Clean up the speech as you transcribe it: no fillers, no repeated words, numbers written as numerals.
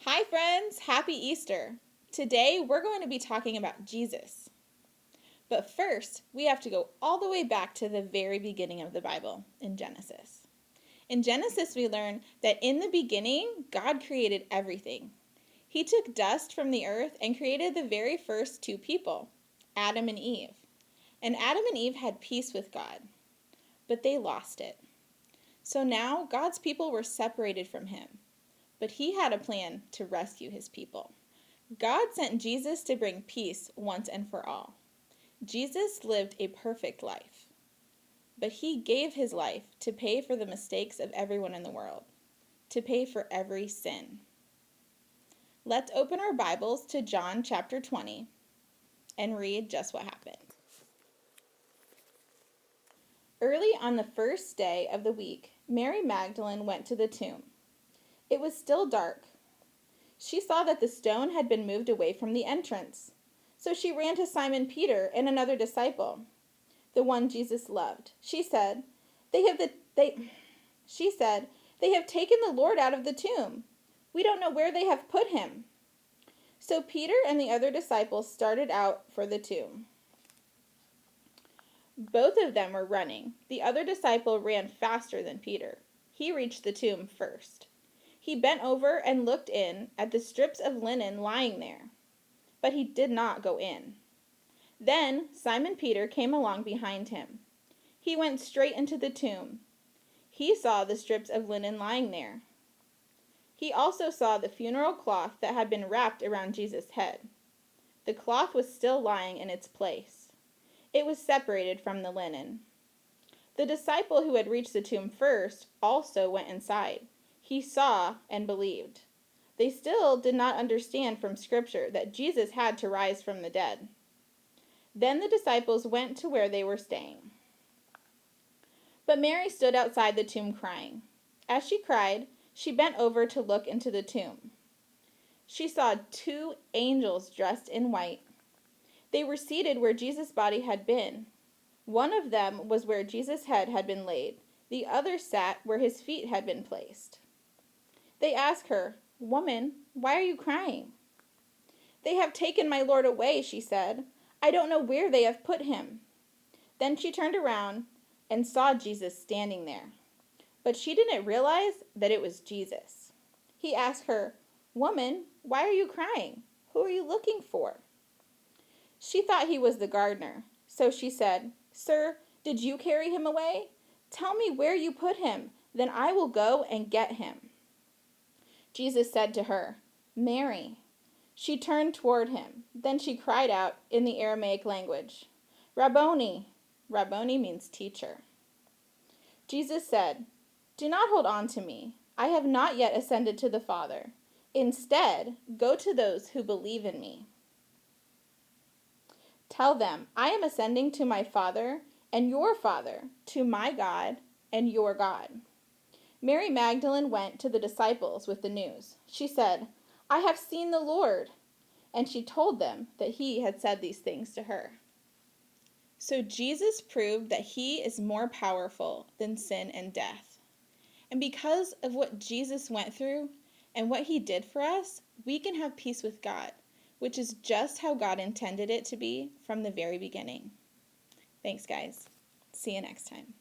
Hi friends, happy Easter. Today we're going to be talking about Jesus. But first, we have to go all the way back to the very beginning of the Bible in Genesis. In Genesis, we learn that in the beginning, God created everything. He took dust from the earth and created the very first two people, Adam and Eve. And Adam and Eve had peace with God, but they lost it. So now God's people were separated from him, but he had a plan to rescue his people. God sent Jesus to bring peace once and for all. Jesus lived a perfect life, but he gave his life to pay for the mistakes of everyone in the world, to pay for every sin. Let's open our Bibles to John chapter 20 and read just what happened. Early on the first day of the week, Mary Magdalene went to the tomb. It was still dark. She saw that the stone had been moved away from the entrance. So she ran to Simon Peter and another disciple, the one Jesus loved. She said, They have taken the Lord out of the tomb. We don't know where they have put him." So Peter and the other disciple started out for the tomb. Both of them were running. The other disciple ran faster than Peter. He reached the tomb first. He bent over and looked in at the strips of linen lying there, but he did not go in. Then Simon Peter came along behind him. He went straight into the tomb. He saw the strips of linen lying there. He also saw the funeral cloth that had been wrapped around Jesus' head. The cloth was still lying in its place. It was separated from the linen. The disciple who had reached the tomb first also went inside. He saw and believed. They still did not understand from Scripture that Jesus had to rise from the dead. Then the disciples went to where they were staying. But Mary stood outside the tomb crying. As she cried, she bent over to look into the tomb. She saw two angels dressed in white. They were seated where Jesus' body had been. One of them was where Jesus' head had been laid. The other sat where his feet had been placed. They asked her, "Woman, why are you crying?" "They have taken my Lord away," she said. "I don't know where they have put him." Then she turned around and saw Jesus standing there. But she didn't realize that it was Jesus. He asked her, "Woman, why are you crying? Who are you looking for?" She thought he was the gardener. So she said, "Sir, did you carry him away? Tell me where you put him, then I will go and get him." Jesus said to her, "Mary." She turned toward him. Then she cried out in the Aramaic language, "Rabboni." Rabboni means teacher. Jesus said, "Do not hold on to me. I have not yet ascended to the Father. Instead, go to those who believe in me. Tell them, I am ascending to my Father and your Father, to my God and your God." Mary Magdalene went to the disciples with the news. She said, "I have seen the Lord." And she told them that he had said these things to her. So Jesus proved that he is more powerful than sin and death. And because of what Jesus went through and what he did for us, we can have peace with God, which is just how God intended it to be from the very beginning. Thanks, guys. See you next time.